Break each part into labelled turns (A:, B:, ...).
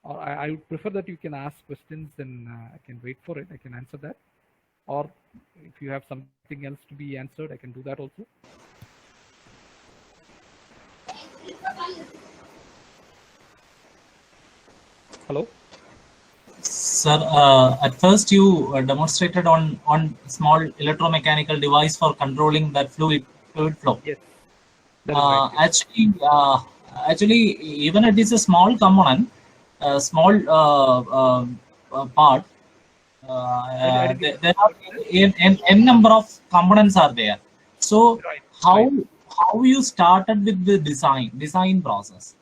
A: or I would prefer that you can ask questions and I can wait for it. I can answer that. Or if you have something else to be answered, I can do that also. Hello?
B: Sir, at first you demonstrated on small electromechanical device for controlling that fluid flow.
A: Yes, that is right. Yes.
B: Actually, even it is a small component, small part.
A: I didn't get
B: There are n number of components are there. So
A: right.
B: how
A: Right.
B: how you started with the design process?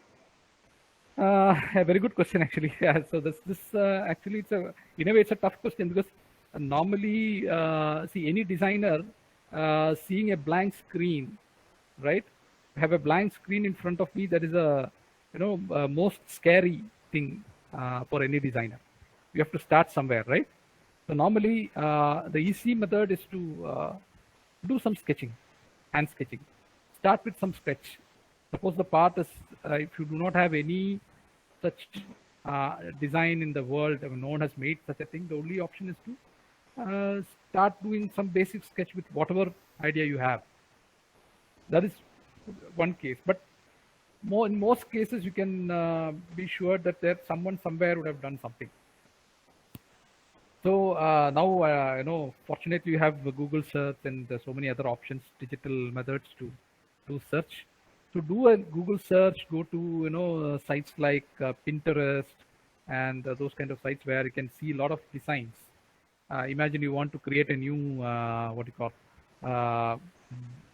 A: A very good question, actually. Yeah, so this actually it's a in a way it's a tough question because normally see any designer seeing a blank screen, right? Have a blank screen in front of me. That is a most scary thing for any designer. You have to start somewhere, right? So normally the easy method is to do some sketching, hand sketching. Start with some sketch. Suppose the part is, if you do not have any such design in the world, I mean, no one has made such a thing, the only option is to start doing some basic sketch with whatever idea you have. That is one case. But in most cases, you can be sure that there someone somewhere would have done something. So now, fortunately, you have Google search and so many other options, digital methods to do search. To do a Google search, go to sites like Pinterest and those kind of sites where you can see a lot of designs. Imagine you want to create a new what you call I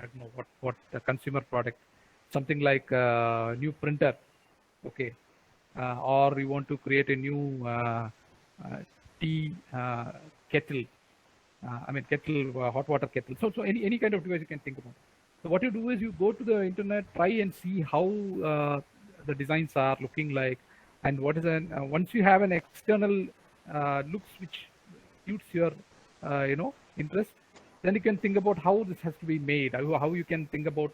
A: don't know what a consumer product, something like new printer, okay, or you want to create a new tea kettle. I mean kettle, hot water kettle. So any kind of device you can think about. So what you do is you go to the internet, try and see how the designs are looking like, and what is once you have an external looks which suits your interest, then you can think about how this has to be made, how you can think about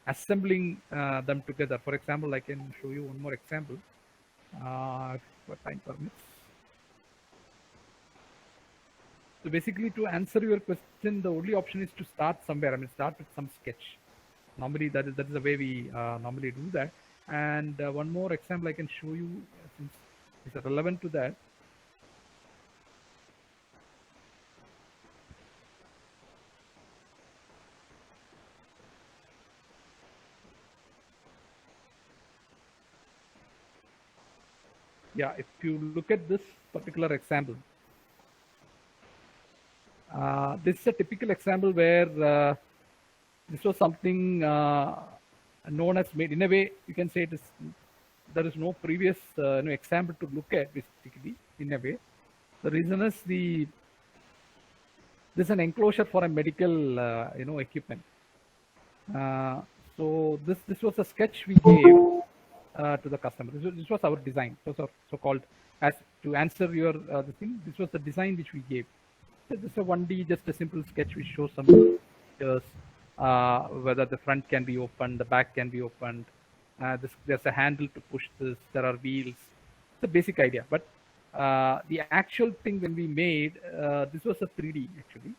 A: assembling them together. For example, I can show you one more example if time permits. So basically, to answer your question, the only option is to start somewhere. I mean, start with some sketch. Normally, that is the way we normally do that. And one more example I can show you, since it's relevant to that. Yeah, if you look at this particular example, this is a typical example where this was something known as made. In a way, you can say it is. There is no previous example to look at, basically. In a way, the reason is this is an enclosure for a medical equipment. So this was a sketch we gave to the customer. This was our design. So called, as to answer your the thing. This was the design which we gave. So this is a 1D, just a simple sketch which shows some features, whether the front can be opened, the back can be opened. There's a handle to push this. There are wheels. It's a basic idea. But the actual thing when we made, this was a 3D actually.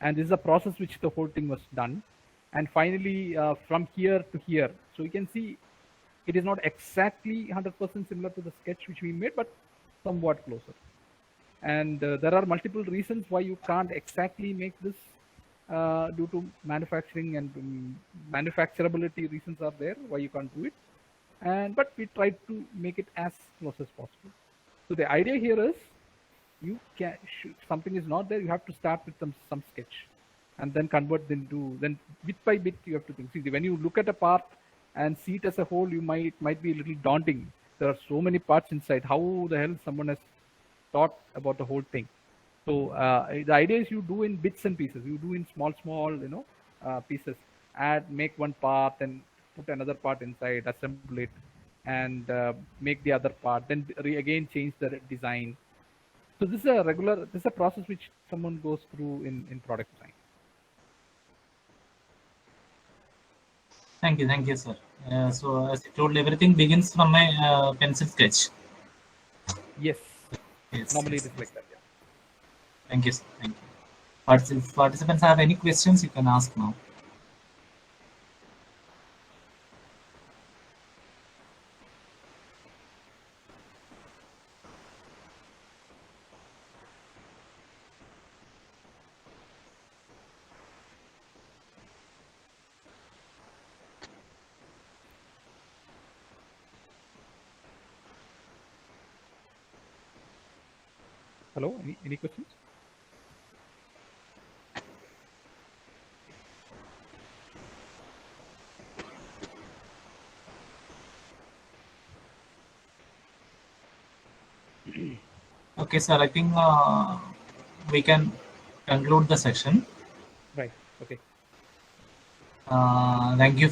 A: And this is a process which the whole thing was done. And finally, from here to here. So you can see it is not exactly 100% similar to the sketch which we made, but somewhat closer. And there are multiple reasons why you can't exactly make this due to manufacturing and manufacturability reasons are there why you can't do it. But we tried to make it as close as possible. So the idea here is you can, if something is not there, you have to start with some sketch and then convert into, then bit by bit you have to think. See, when you look at a part and see it as a whole, you might be a little daunting. There are so many parts inside. How the hell someone has thought about the whole thing? So the idea is you do in bits and pieces. You do in small pieces. Make one part and put another part inside, assemble it, and make the other part. Then again change the design. So this is a process which someone goes through in product design.
B: Thank you, sir. So as you told, everything begins from a pencil sketch.
A: Yes.
B: Yes.
A: Normally
B: Yes,
A: it is like that. Yeah.
B: thank you, sir. Thank you. If participants have any questions, you can ask now.
A: Hello. Any questions?
B: Okay, sir. I think we can conclude the session.
A: Right. Okay.
B: Thank you,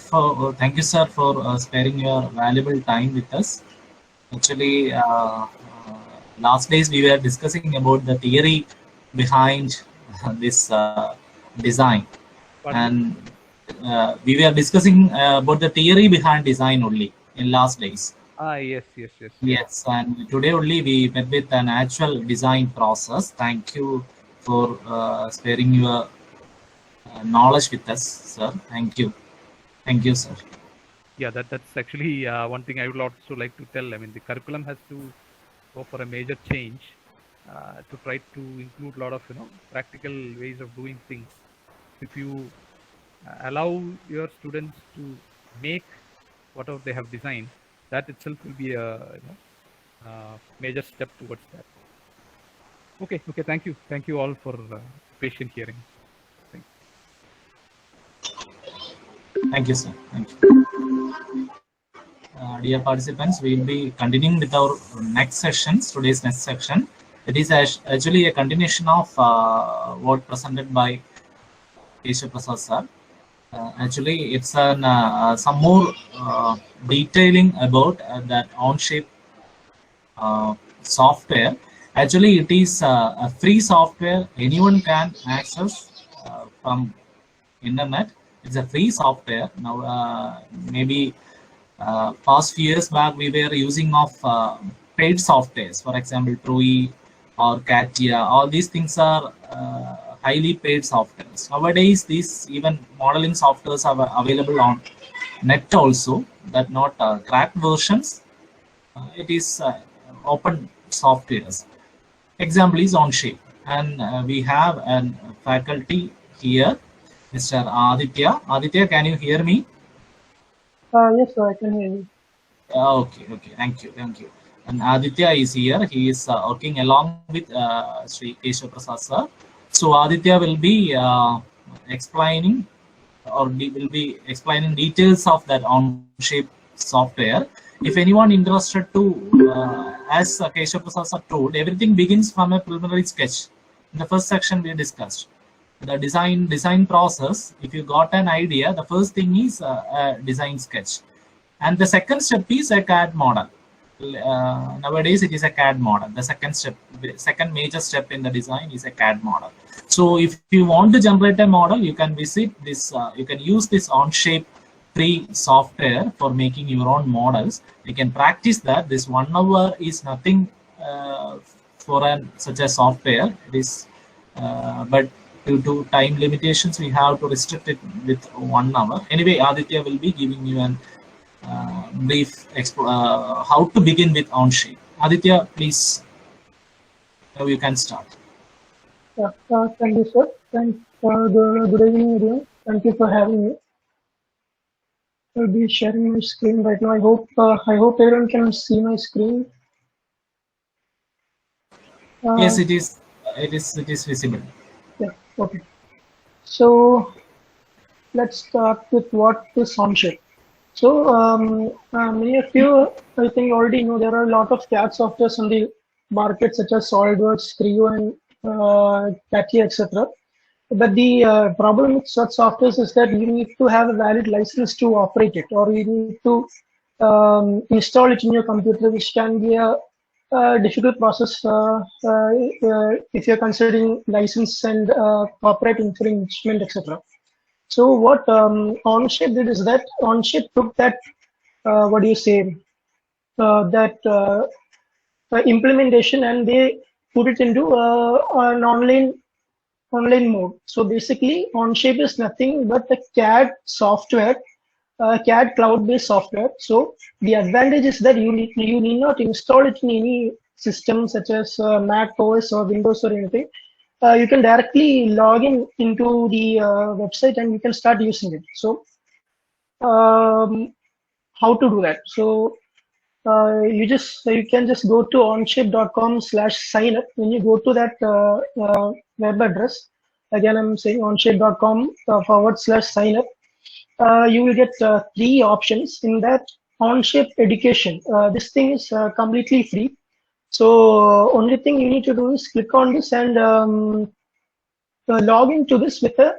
B: sir, for sparing your valuable time with us. Actually, last days we were discussing about the theory behind this design,
A: Pardon me?
B: and we were discussing about the theory behind design only in last days.
A: Ah, yes, yes, yes.
B: Yes, and today only we met with an actual design process. Thank you for sparing your knowledge with us, sir. Thank you, sir.
A: Yeah, that's actually one thing I would also like to tell. I mean, the curriculum has to go for a major change to try to include a lot of practical ways of doing things. If you allow your students to make whatever they have designed, that itself will be a major step towards that. Okay, okay. Thank you all for patient hearing. Thank
B: Thank you, sir. Thank you. Dear participants, we will be continuing with our next sessions, today's next section. It is actually a continuation of what presented by Keshav Prasad sir. Actually, it's some more detailing about that OnShape software. Actually, it is a free software anyone can access from internet. It's a free software. Now, maybe past few years back, we were using of paid softwares. For example, TrueE or Katia. All these things are highly paid softwares. Nowadays, these even modeling softwares are available on net also. That not cracked versions. It is open softwares. Example is OnShape, and we have an faculty here, Mr. Aditya. Aditya, can you hear me?
C: Yes, sir, I can hear you.
B: Okay, okay, thank you. And Aditya is here. He is working along with Sri Keshav Prasad sir. So Aditya will be explaining will be explaining details of that OnShape software. If anyone interested to, as Keshav Prasad sir told, everything begins from a preliminary sketch. In the first section we discussed the design process. If you got an idea, the first thing is a design sketch, and the second step is a CAD model. Nowadays it is a CAD model. The second major step in the design is a CAD model. So if you want to generate a model, you can visit this, you can use this OnShape free software for making your own models. You can practice that. This 1 hour is nothing for such a software. It is, but due to time limitations, we have to restrict it with 1 hour. Anyway, Aditya will be giving you an brief how to begin with OnShape. Aditya, please, now you can start.
C: Yeah, thank you, sir. Good evening, everyone. Thank you for having me. I'll be sharing my screen right now. I hope everyone can see my screen.
B: Yes, it is. It is visible.
C: Yeah. Okay. So let's start with what is OnShape. So many of you, I think, already know there are a lot of CAD softwares on the market, such as SolidWorks, Creo, and CATIA, etc. But the problem with such softwares is that you need to have a valid license to operate it, or you need to install it in your computer, which can be a difficult process if you're considering license and copyright infringement, etc. So what OnShape did is that OnShape took that, what do you say, that implementation, and they put it into an online mode. So basically, Onshape is nothing but a CAD software, CAD cloud-based software. So the advantage is that you need not install it in any system such as Mac OS or Windows or anything. You can directly log into the website and you can start using it. So how to do that? So you can just go to onshape.com/signup. When you go to that web address, again I'm saying onshape.com/signup. You will get 3 options in that. Onshape education. This thing is completely free. So only thing you need to do is click on this and log into this with a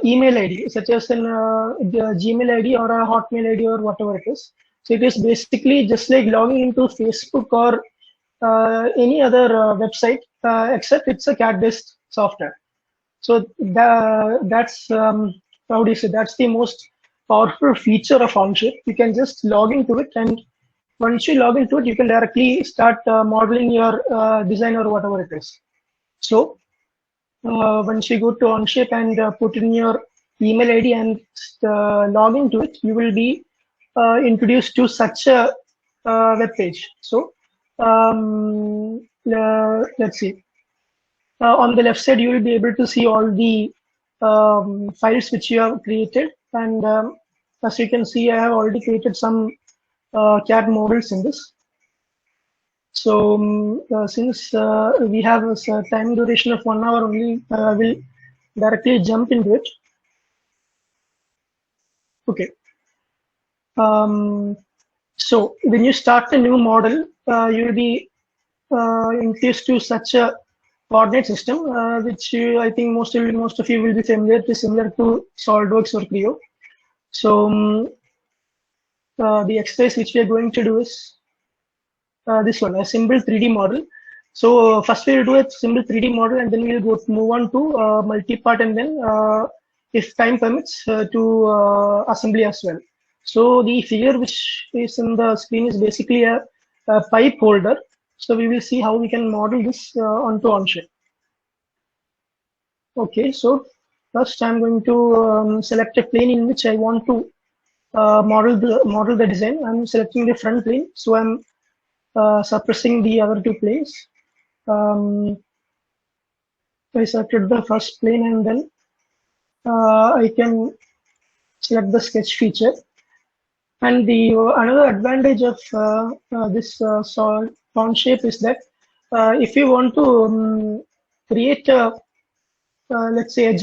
C: email ID, such as an Gmail ID or a Hotmail ID or whatever it is. So it is basically just like logging into Facebook or any other website, except it's a CAD-based software. So that's how do you say? That's the most powerful feature of Onshape. You can just log into it, and once you log into it, you can directly start modeling your design or whatever it is. So once you go to Onshape and put in your email ID and log into it, you will be introduced to such a web page. So let's see. On the left side, you will be able to see all the files which you have created. And as you can see, I have already created some CAD models in this. So since we have a time duration of 1 hour only, I will directly jump into it. Okay. So when you start a new model, you will be introduced to such a coordinate system, which I think most of you will be familiar. It is similar to SolidWorks or Creo. So the exercise which we are going to do is this one, a simple 3D model. So first we will do a simple 3D model, and then we will move on to multi-part, and then if time permits to assembly as well. So the figure which is in the screen is basically a pipe holder. So we will see how we can model this onto Onshape. Okay, so first I'm going to select a plane in which I want to model the design. I'm selecting the front plane, so I'm suppressing the other 2 planes. I selected the first plane, and then I can select the sketch feature. And the another advantage of this Onshape is that if you want to create a let's say a